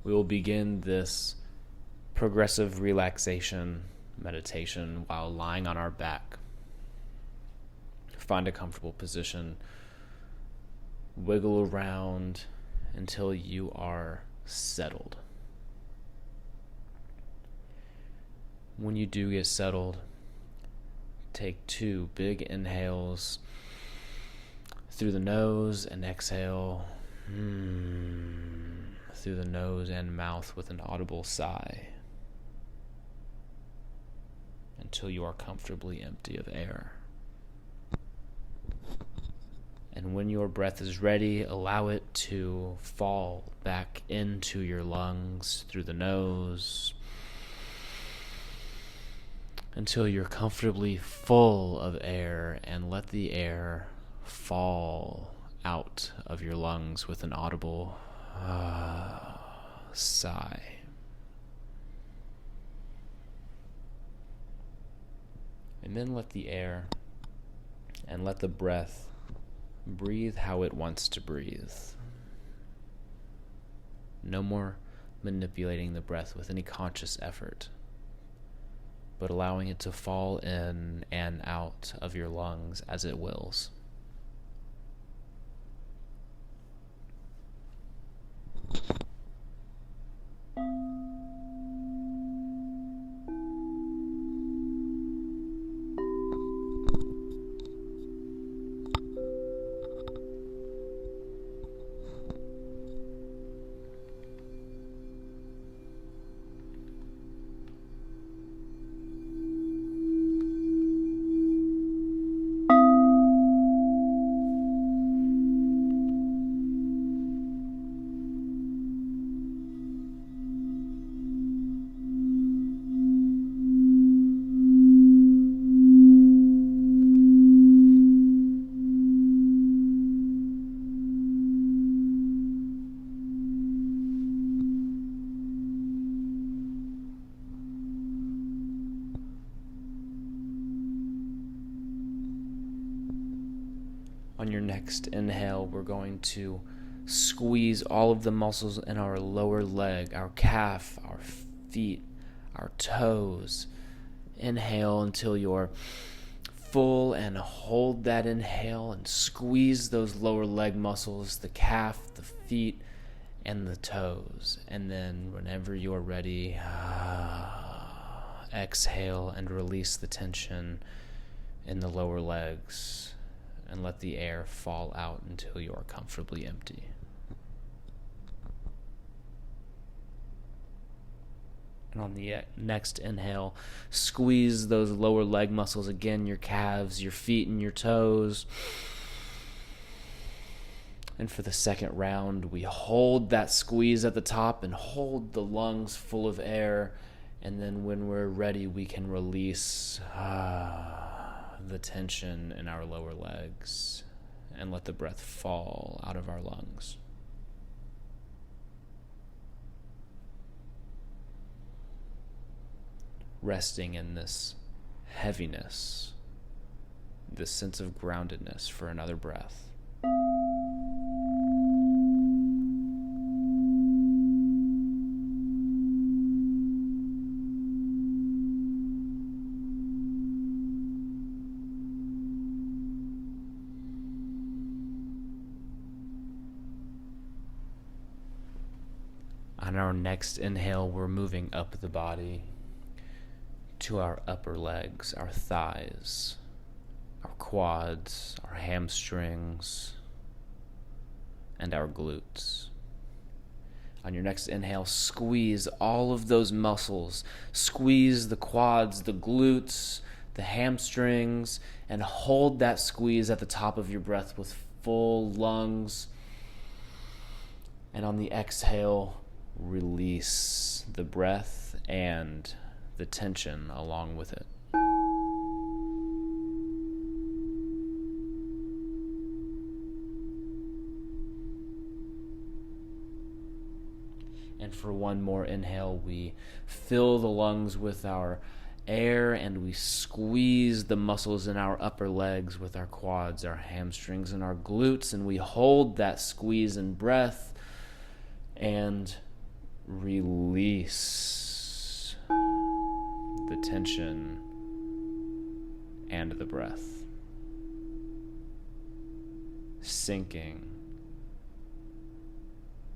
we will begin this progressive relaxation meditation while lying on our back. Find a comfortable position. Wiggle around until you are settled. When you do get settled, take 2 big inhales through the nose and exhale through the nose and mouth with an audible sigh until you are comfortably empty of air. And when your breath is ready, allow it to fall back into your lungs through the nose until you're comfortably full of air, and let the air fall out of your lungs with an audible sigh. And then let the air and let the breath breathe how it wants to breathe. No more manipulating the breath with any conscious effort, but allowing it to fall in and out of your lungs as it wills. On your next inhale, we're going to squeeze all of the muscles in our lower leg, our calf, our feet, our toes. Inhale until you're full and hold that inhale and squeeze those lower leg muscles, the calf, the feet, and the toes. And then whenever you're ready, exhale and release the tension in the lower legs. And let the air fall out until you are comfortably empty. And on the next inhale, squeeze those lower leg muscles again, your calves, your feet, and your toes. And for the second round, we hold that squeeze at the top and hold the lungs full of air. And then when we're ready, we can release the tension in our lower legs and let the breath fall out of our lungs. Resting in this heaviness, this sense of groundedness for another breath. On our next inhale, we're moving up the body to our upper legs, our thighs, our quads, our hamstrings, and our glutes. On your next inhale, squeeze all of those muscles. Squeeze the quads, the glutes, the hamstrings, and hold that squeeze at the top of your breath with full lungs. And on the exhale, release the breath and the tension along with it. And for one more inhale, we fill the lungs with our air and we squeeze the muscles in our upper legs with our quads, our hamstrings, and our glutes, and we hold that squeeze and breath and release the tension and the breath, sinking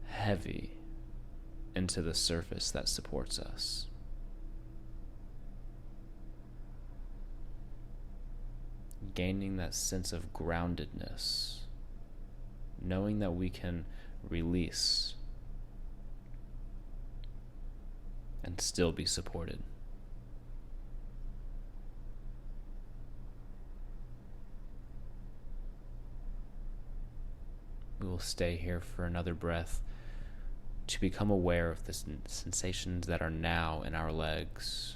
heavy into the surface that supports us. Gaining that sense of groundedness, knowing that we can release and still be supported. We will stay here for another breath to become aware of the sensations that are now in our legs,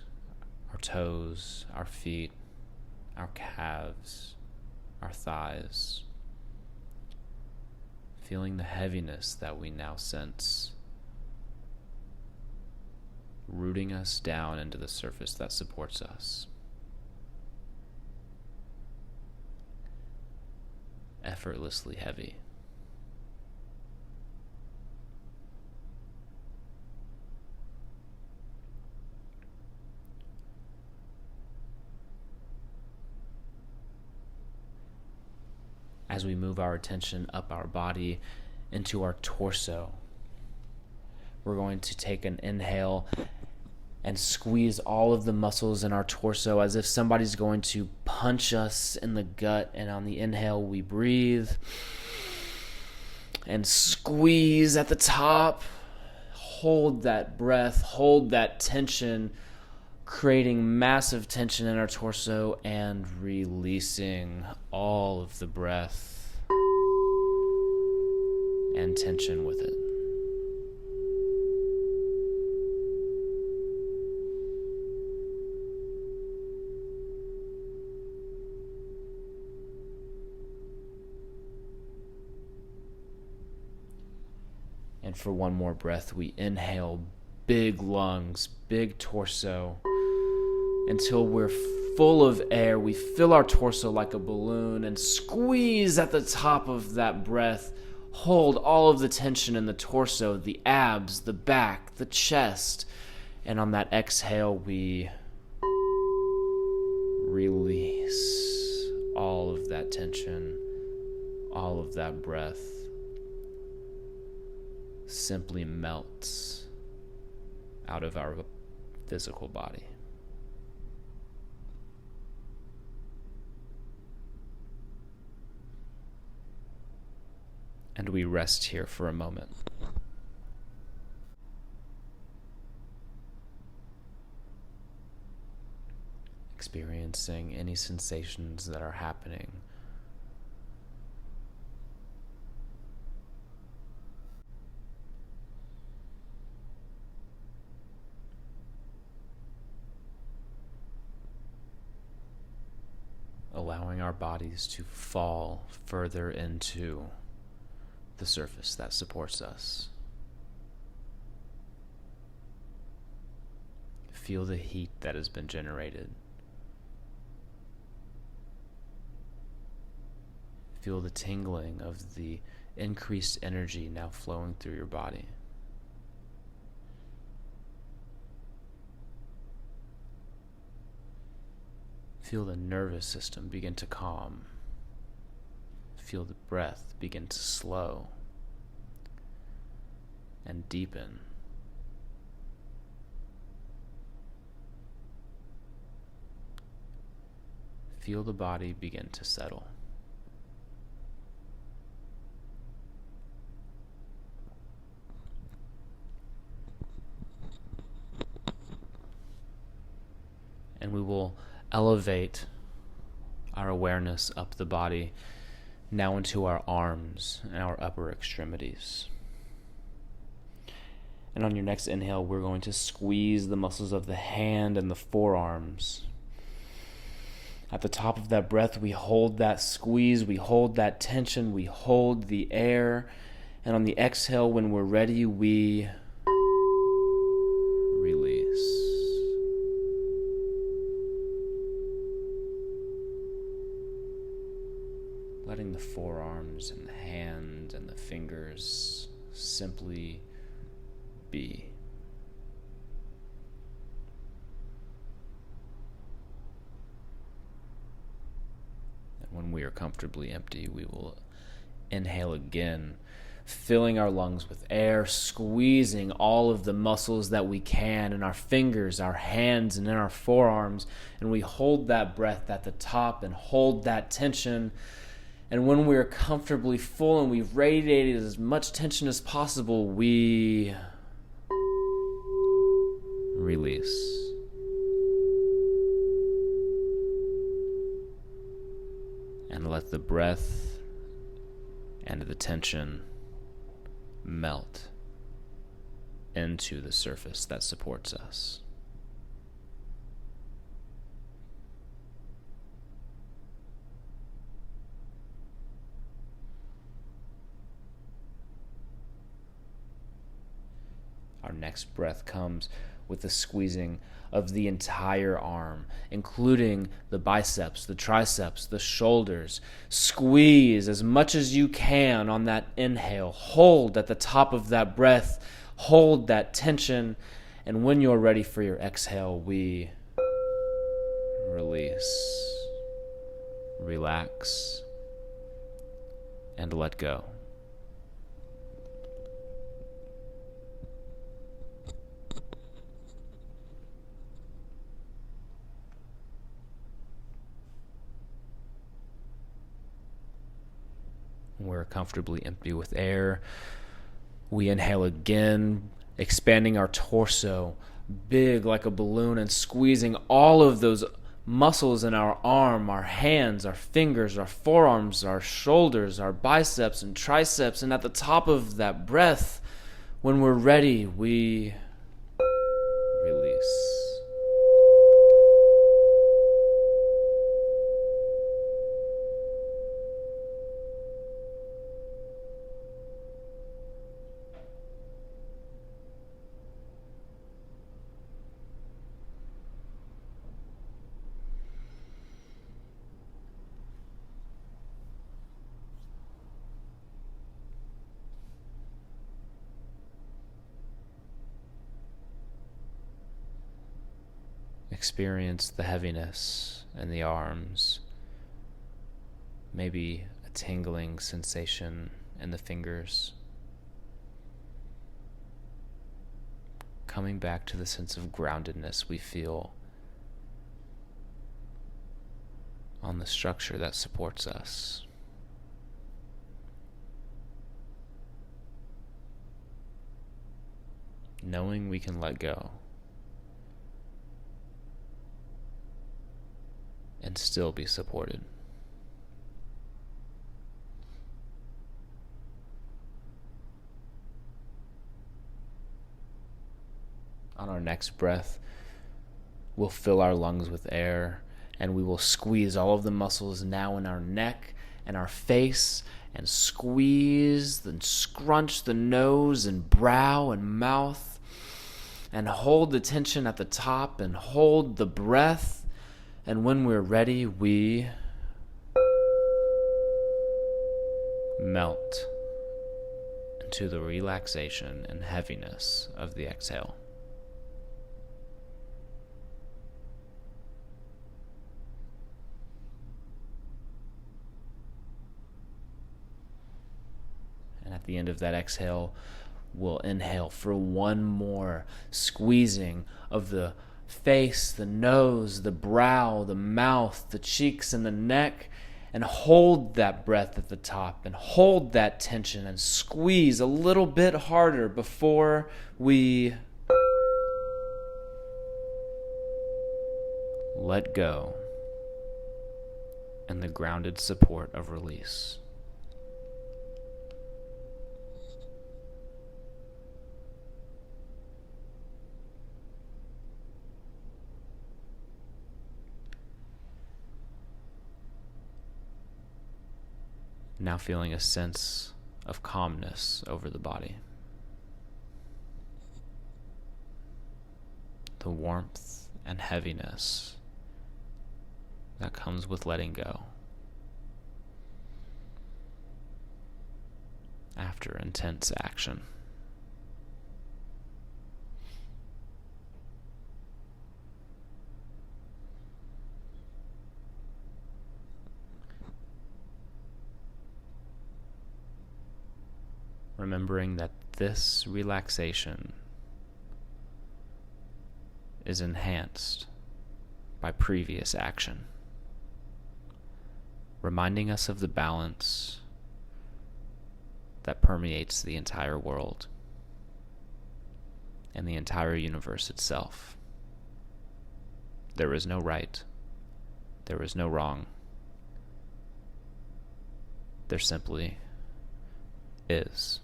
our toes, our feet, our calves, our thighs. Feeling the heaviness that we now sense, rooting us down into the surface that supports us. Effortlessly heavy. As we move our attention up our body into our torso, we're going to take an inhale and squeeze all of the muscles in our torso as if somebody's going to punch us in the gut. And on the inhale, we breathe and squeeze at the top. Hold that breath, hold that tension, creating massive tension in our torso and releasing all of the breath and tension with it. And for one more breath, we inhale, big lungs, big torso, until we're full of air. We fill our torso like a balloon and squeeze at the top of that breath. Hold all of the tension in the torso, the abs, the back, the chest. And on that exhale, we release all of that tension, all of that breath. Simply melts out of our physical body. And we rest here for a moment. Experiencing any sensations that are happening. Allowing our bodies to fall further into the surface that supports us. Feel the heat that has been generated. Feel the tingling of the increased energy now flowing through your body. Feel the nervous system begin to calm. Feel the breath begin to slow and deepen. Feel the body begin to settle. And we will elevate our awareness up the body, now into our arms and our upper extremities. And on your next inhale, we're going to squeeze the muscles of the hand and the forearms. At the top of that breath, we hold that squeeze, we hold that tension, we hold the air. And on the exhale, when we're ready, we release. Letting the forearms and the hands and the fingers simply be. When we are comfortably empty, we will inhale again, filling our lungs with air, squeezing all of the muscles that we can in our fingers, our hands, and in our forearms. And we hold that breath at the top and hold that tension. And when we're comfortably full and we've radiated as much tension as possible, we release. And let the breath and the tension melt into the surface that supports us. Our next breath comes with the squeezing of the entire arm, including the biceps, the triceps, the shoulders. Squeeze as much as you can on that inhale. Hold at the top of that breath. Hold that tension. And when you're ready for your exhale, we release, relax, and let go. We're comfortably empty with air. We inhale again, expanding our torso, big like a balloon, and squeezing all of those muscles in our arm, our hands, our fingers, our forearms, our shoulders, our biceps and triceps. And at the top of that breath, when we're ready, we release. Experience the heaviness in the arms, maybe a tingling sensation in the fingers. Coming back to the sense of groundedness we feel on the structure that supports us. Knowing we can let go and still be supported. On our next breath, we'll fill our lungs with air, and we will squeeze all of the muscles now in our neck and our face, and squeeze and scrunch the nose and brow and mouth, and hold the tension at the top and hold the breath. And when we're ready, we melt into the relaxation and heaviness of the exhale. And at the end of that exhale, we'll inhale for one more squeezing of the face, the nose, the brow, the mouth, the cheeks, and the neck, and hold that breath at the top and hold that tension and squeeze a little bit harder before we let go and the grounded support of release. Now feeling a sense of calmness over the body. The warmth and heaviness that comes with letting go after intense action. remembering that this relaxation is enhanced by previous action, reminding us of the balance that permeates the entire world and the entire universe itself. There is no right. There is no wrong. There simply is.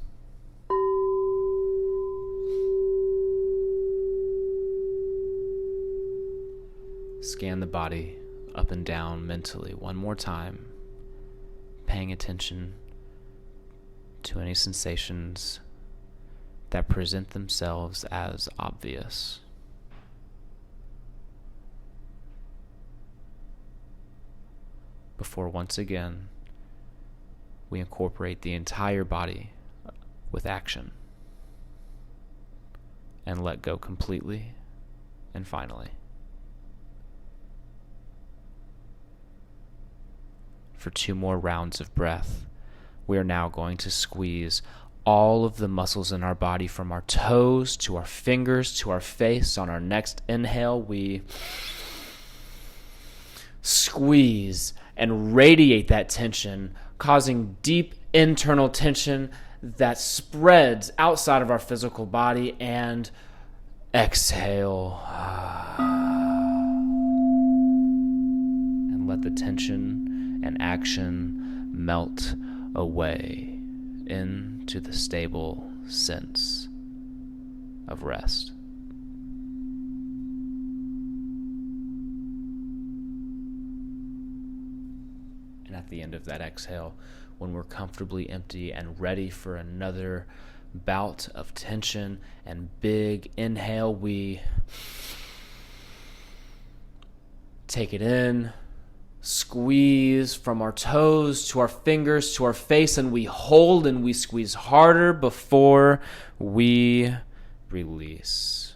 Scan the body up and down mentally one more time, paying attention to any sensations that present themselves as obvious. Before once again, we incorporate the entire body with action and let go completely and finally. For 2 more rounds of breath, we are now going to squeeze all of the muscles in our body from our toes to our fingers to our face. On our next inhale, we squeeze and radiate that tension, causing deep internal tension that spreads outside of our physical body. And exhale. And let the tension and action melt away into the stable sense of rest. And at the end of that exhale, when we're comfortably empty and ready for another bout of tension and big inhale, we take it in, squeeze from our toes to our fingers to our face, and we hold and we squeeze harder before we release.